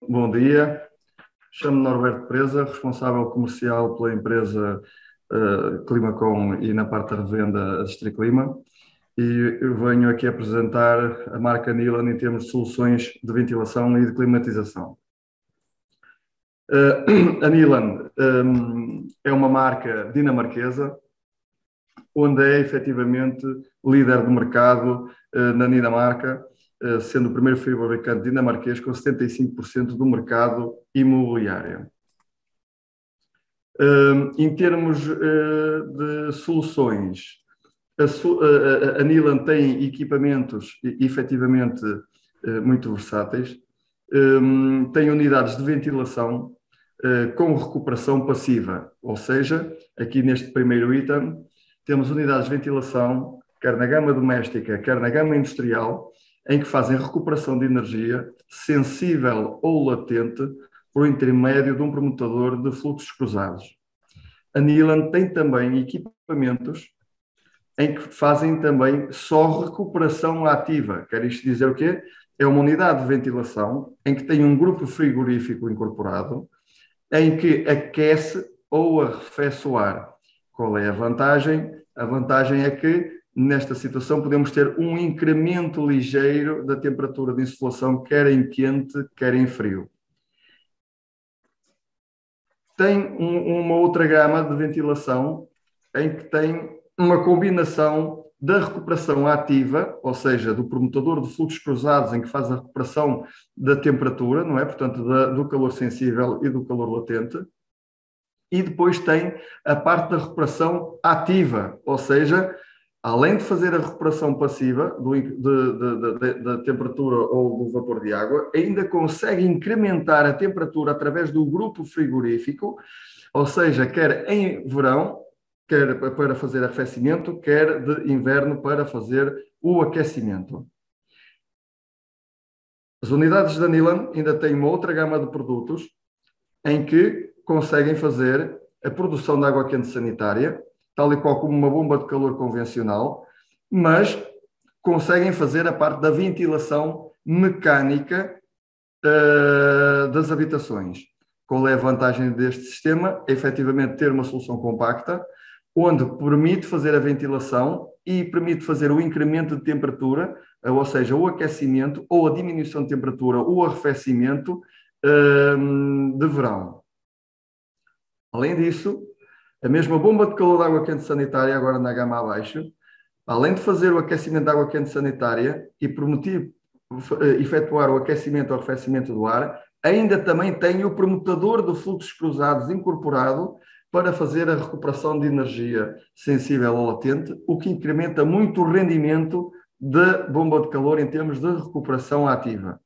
Bom dia. Chamo-me Norberto Preza, responsável comercial pela empresa Climacom e na parte da revenda a Districlima. E eu venho aqui apresentar a marca Nilan em termos de soluções de ventilação e de climatização. A Nilan é uma marca dinamarquesa, onde é efetivamente líder do mercado na Dinamarca, sendo o primeiro fabricante dinamarquês com 75% do mercado imobiliário. Em termos de soluções, a Nilan tem equipamentos efetivamente muito versáteis, tem unidades de ventilação com recuperação passiva, ou seja, aqui neste primeiro item, temos unidades de ventilação, quer na gama doméstica, quer na gama industrial, em que fazem recuperação de energia sensível ou latente por intermédio de um promotador de fluxos cruzados. A Nilan tem também equipamentos em que fazem também só recuperação ativa. Quer isto dizer o quê? É uma unidade de ventilação em que tem um grupo frigorífico incorporado, em que aquece ou arrefece o ar. Qual é a vantagem? A vantagem é que, nesta situação, podemos ter um incremento ligeiro da temperatura de insuflação, quer em quente, quer em frio. Tem uma outra gama de ventilação em que tem uma combinação da recuperação ativa, ou seja, do promotador de fluxos cruzados, em que faz a recuperação da temperatura, não é? Portanto, do calor sensível e do calor latente. E depois tem a parte da recuperação ativa, ou seja, além de fazer a recuperação passiva da temperatura ou do vapor de água, ainda consegue incrementar a temperatura através do grupo frigorífico, ou seja, quer em verão, quer para fazer arrefecimento, quer de inverno para fazer o aquecimento. As unidades da Nilan ainda têm uma outra gama de produtos em que conseguem fazer a produção de água quente sanitária, tal e qual como uma bomba de calor convencional, mas conseguem fazer a parte da ventilação mecânica das habitações. Qual é a vantagem deste sistema? É efetivamente ter uma solução compacta, onde permite fazer a ventilação e permite fazer o incremento de temperatura, ou seja, o aquecimento ou a diminuição de temperatura, o arrefecimento de verão. Além disso, a mesma bomba de calor de água quente sanitária, agora na gama abaixo, além de fazer o aquecimento de água quente sanitária e permitir efetuar o aquecimento ou arrefecimento do ar, ainda também tem o promotador de fluxos cruzados incorporado para fazer a recuperação de energia sensível ou latente, o que incrementa muito o rendimento da bomba de calor em termos de recuperação ativa.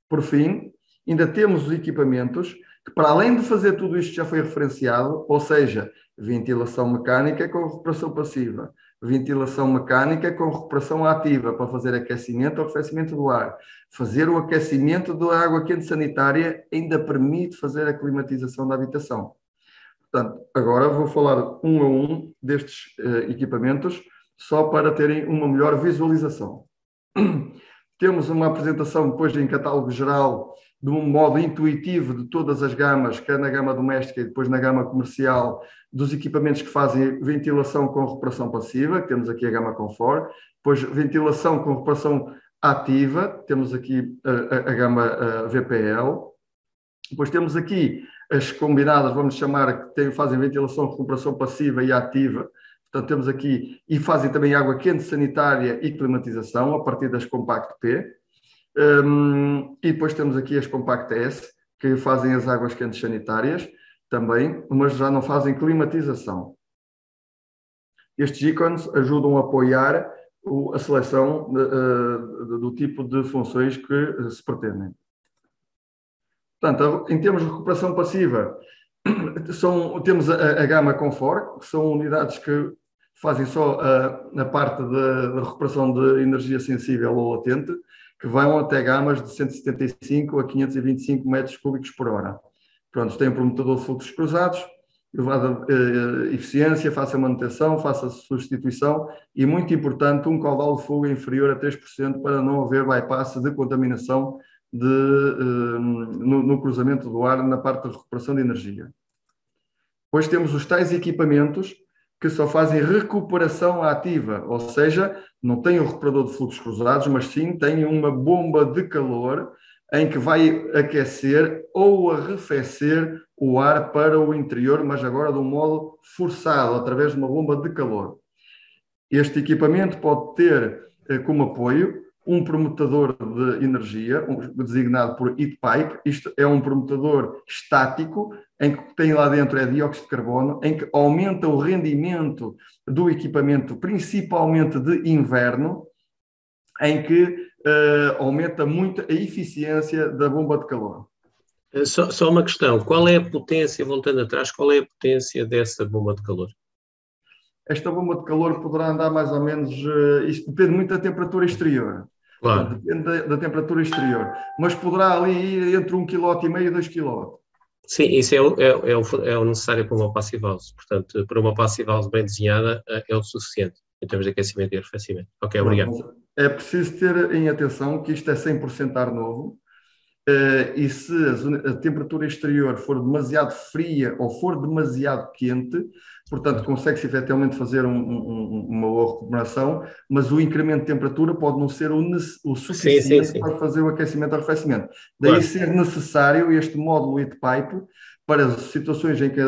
Por fim, ainda temos os equipamentos que, para além de fazer tudo isto que já foi referenciado, ou seja, ventilação mecânica com recuperação passiva, ventilação mecânica com recuperação ativa para fazer aquecimento ou arrefecimento do ar, fazer o aquecimento da água quente sanitária, ainda permite fazer a climatização da habitação. Portanto, agora vou falar um a um destes equipamentos, só para terem uma melhor visualização. Temos uma apresentação depois em catálogo geral, de um modo intuitivo de todas as gamas, quer na gama doméstica e depois na gama comercial, dos equipamentos que fazem ventilação com recuperação passiva, temos aqui a gama Comfort, depois ventilação com recuperação ativa, temos aqui a gama VPL, depois temos aqui as combinadas, vamos chamar, que fazem ventilação, recuperação passiva e ativa. Portanto, temos aqui, e fazem também água quente sanitária e climatização, a partir das Compact P. E depois temos aqui as Compact S, que fazem as águas quentes sanitárias também, mas já não fazem climatização. Estes ícones ajudam a apoiar a seleção do tipo de funções que se pretendem. Portanto, em termos de recuperação passiva, temos a gama Comfort, que são unidades que fazem só a parte da recuperação de energia sensível ou latente, que vão até gamas de 175 a 525 metros cúbicos por hora. Pronto, tem um promotador de fluxos cruzados, elevada eficiência, faça manutenção, faça substituição e, muito importante, um caudal de fuga inferior a 3% para não haver bypass de contaminação no cruzamento do ar na parte da recuperação de energia. Depois temos os tais equipamentos que só fazem recuperação ativa, ou seja, não têm o recuperador de fluxos cruzados, mas sim têm uma bomba de calor em que vai aquecer ou arrefecer o ar para o interior, mas agora de um modo forçado, através de uma bomba de calor. Este equipamento pode ter como apoio um promotador de energia, designado por heat pipe. Isto é um promotador estático, em que tem lá dentro é dióxido de carbono, em que aumenta o rendimento do equipamento, principalmente de inverno, em que aumenta muito a eficiência da bomba de calor. Só uma questão, qual é a potência, voltando atrás, qual é a potência dessa bomba de calor? Esta bomba de calor poderá andar mais ou menos, isto depende muito da temperatura exterior. Claro. Portanto, depende da temperatura exterior, mas poderá ali ir entre 1,5 kg e 2 kg. Sim, isso é o necessário para uma passive house. Portanto, para uma passive house bem desenhada é o suficiente em termos de aquecimento e arrefecimento. Ok, obrigado. É preciso ter em atenção que isto é 100% ar novo, e se a temperatura exterior for demasiado fria ou for demasiado quente, portanto, consegue-se efetivamente fazer uma boa recuperação, mas o incremento de temperatura pode não ser o suficiente para fazer o aquecimento e arrefecimento. Daí ser necessário este módulo heat pipe para as situações em que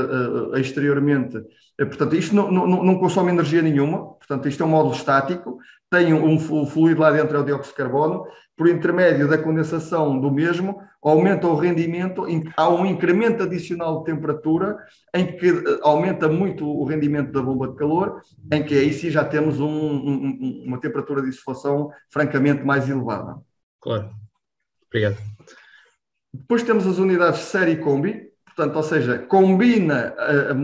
exteriormente, portanto, isto não consome energia nenhuma, portanto, isto é um módulo estático, tem o fluido lá dentro, é o dióxido de carbono, por intermédio da condensação do mesmo, aumenta o rendimento, há um incremento adicional de temperatura, em que aumenta muito o rendimento da bomba de calor, em que aí sim já temos uma temperatura de insolação francamente mais elevada. Claro. Obrigado. Depois temos as unidades série combi, portanto, ou seja, combina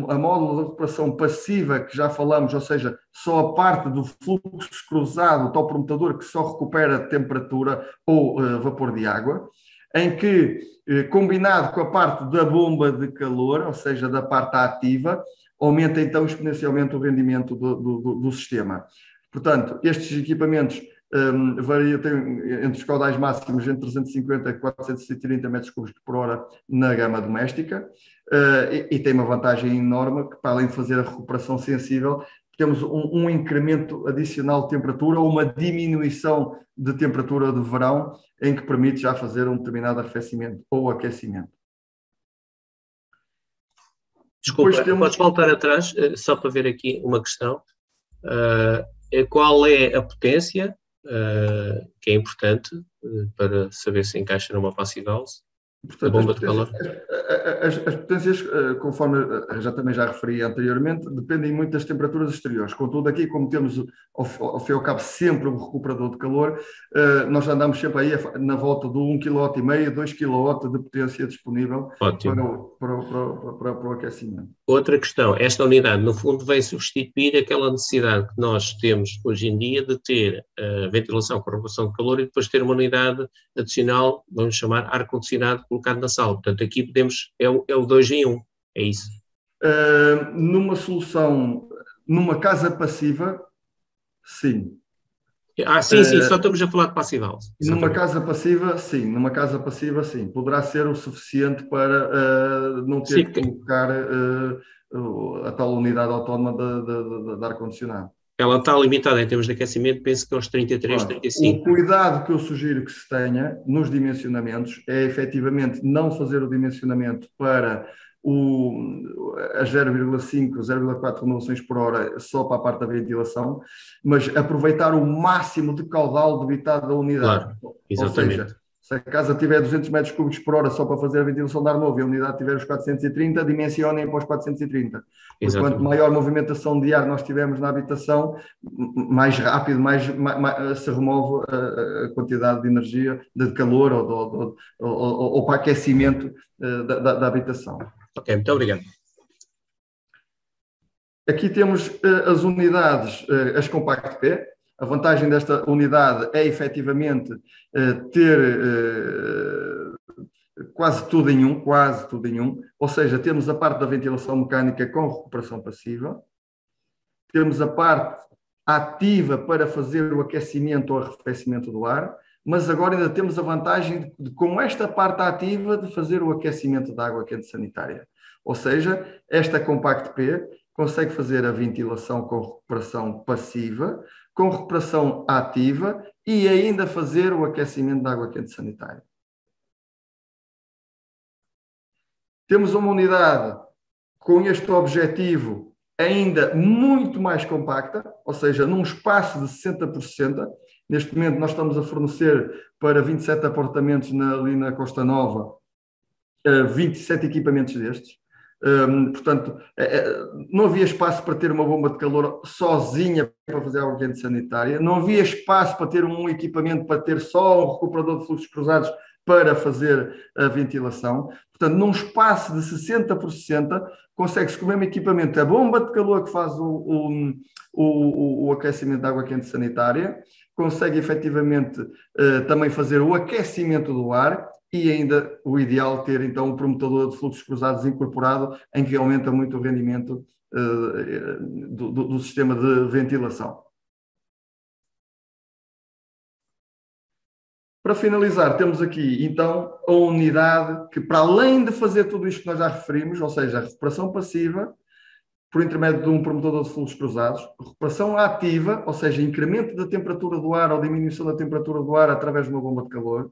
a módulo de recuperação passiva que já falamos, ou seja, só a parte do fluxo cruzado, o tal promotador que só recupera temperatura ou vapor de água, em que, combinado com a parte da bomba de calor, ou seja, da parte ativa, aumenta então exponencialmente o rendimento do sistema. Portanto, estes equipamentos varia entre os caudais máximos entre 350 e 430 metros cúbicos por hora na gama doméstica, e tem uma vantagem enorme que, para além de fazer a recuperação sensível, temos um incremento adicional de temperatura ou uma diminuição de temperatura de verão, em que permite já fazer um determinado arrefecimento ou aquecimento. Desculpa, podes voltar atrás, só para ver aqui uma questão. Qual é a potência, que é importante para saber se encaixa numa passive house? Portanto, a bomba de calor? As potências, conforme também já referi anteriormente, dependem muito das temperaturas exteriores. Contudo, aqui, como temos ao fim e ao cabo sempre um recuperador de calor, nós andamos sempre aí na volta do 1,5 kg, 2 kW de potência disponível para o aquecimento. Outra questão, esta unidade, no fundo, vem substituir aquela necessidade que nós temos hoje em dia de ter ventilação com remoção de calor e depois ter uma unidade adicional, vamos chamar ar-condicionado, colocado na sala. Portanto, aqui podemos, é o 2 em 1, é isso? Numa solução, numa casa passiva, sim. Sim, só estamos a falar de passive house. Numa casa passiva, sim. Poderá ser o suficiente para não ter que colocar a tal unidade autónoma de ar-condicionado. Ela está limitada em termos de aquecimento, penso que aos 33, 35. O cuidado que eu sugiro que se tenha nos dimensionamentos é efetivamente não fazer o dimensionamento para as 0,5, 0,4 renovações por hora só para a parte da ventilação, mas aproveitar o máximo de caudal debitado da unidade. Claro, exatamente. Ou seja, se a casa tiver 200 metros cúbicos por hora só para fazer a ventilação de ar novo e a unidade tiver os 430, dimensionem para os 430. Porque quanto maior movimentação de ar nós tivermos na habitação, mais rápido se remove a quantidade de energia, de calor ou para aquecimento da habitação. Ok, muito obrigado. Aqui temos as unidades, as Compact P. A vantagem desta unidade é efetivamente ter quase tudo em um, ou seja, temos a parte da ventilação mecânica com recuperação passiva, temos a parte ativa para fazer o aquecimento ou arrefecimento do ar, mas agora ainda temos a vantagem de, com esta parte ativa, de fazer o aquecimento da água quente sanitária. Ou seja, esta Compact P consegue fazer a ventilação com recuperação passiva, com recuperação ativa e ainda fazer o aquecimento da água quente sanitária. Temos uma unidade com este objetivo ainda muito mais compacta, ou seja, num espaço de 60 por 60. Neste momento nós estamos a fornecer para 27 apartamentos ali na Costa Nova 27 equipamentos destes. Portanto, não havia espaço para ter uma bomba de calor sozinha para fazer água quente sanitária, não havia espaço para ter um equipamento para ter só um recuperador de fluxos cruzados para fazer a ventilação. Portanto, num espaço de 60 por 60, consegue-se com o mesmo equipamento a bomba de calor que faz o aquecimento da água quente sanitária, consegue efetivamente também fazer o aquecimento do ar e ainda o ideal ter então um promotador de fluxos cruzados incorporado, em que aumenta muito o rendimento do sistema de ventilação. Para finalizar, temos aqui então a unidade que, para além de fazer tudo isto que nós já referimos, ou seja, a recuperação passiva, por intermédio de um promotador de fluxos cruzados, recuperação ativa, ou seja, incremento da temperatura do ar ou diminuição da temperatura do ar através de uma bomba de calor,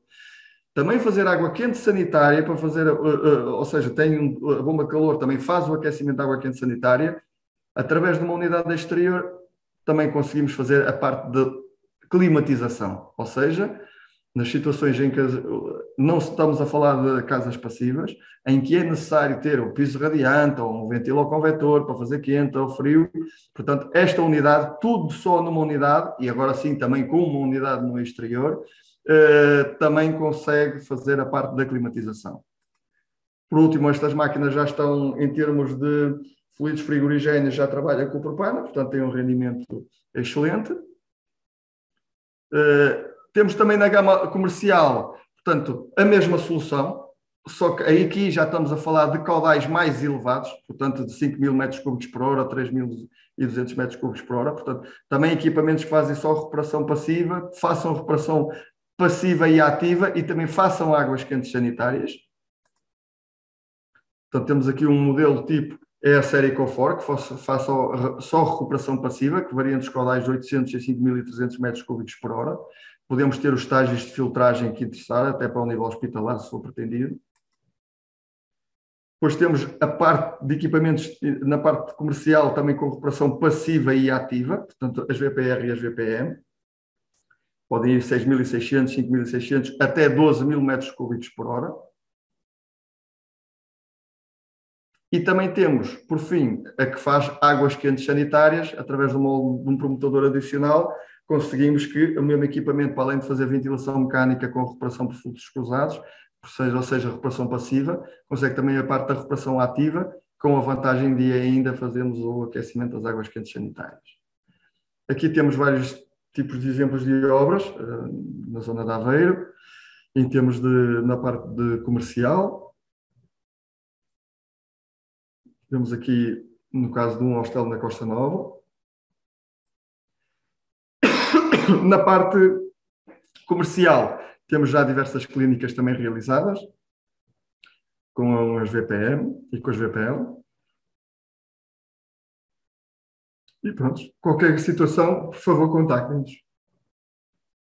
também fazer água quente sanitária, para fazer, ou seja, a bomba de calor também faz o aquecimento da água quente sanitária, através de uma unidade exterior também conseguimos fazer a parte de climatização, ou seja, nas situações em que não estamos a falar de casas passivas, em que é necessário ter um piso radiante ou um ventiloconvetor para fazer quente ou frio. Portanto, esta unidade, tudo só numa unidade, e agora sim também com uma unidade no exterior, também consegue fazer a parte da climatização. Por último, estas máquinas já estão, em termos de fluidos frigorigéneos, já trabalham com propano, portanto tem um rendimento excelente. Temos também na gama comercial, portanto, a mesma solução, só que aí aqui já estamos a falar de caudais mais elevados, portanto, de 5.000 metros cúbicos por hora, 3.200 metros cúbicos por hora. Portanto, também equipamentos que fazem só recuperação passiva, façam recuperação passiva e ativa e também façam águas quentes sanitárias. Portanto, temos aqui um modelo tipo, é a série Ecofor, que faça só recuperação passiva, que varia entre os caudais de 800 a 5.300 metros cúbicos por hora. Podemos ter os estágios de filtragem que interessar, até para o nível hospitalar, se for pretendido. Depois temos a parte de equipamentos, na parte comercial, também com recuperação passiva e ativa, portanto, as VPR e as VPM. Podem ir 6.600, 5.600, até 12.000 metros cúbicos por hora. E também temos, por fim, a que faz águas quentes sanitárias, através de um promotador adicional, conseguimos que o mesmo equipamento, para além de fazer ventilação mecânica com recuperação por fluxos cruzados, ou seja, recuperação passiva, consegue também a parte da recuperação ativa, com a vantagem de ainda fazermos o aquecimento das águas quentes sanitárias. Aqui temos vários tipos de exemplos de obras na zona de Aveiro, em termos na parte de comercial. Temos aqui, no caso de um hostel na Costa Nova. Na parte comercial, temos já diversas clínicas também realizadas, com as VPM e com as VPL. E pronto, qualquer situação, por favor, contactem-nos.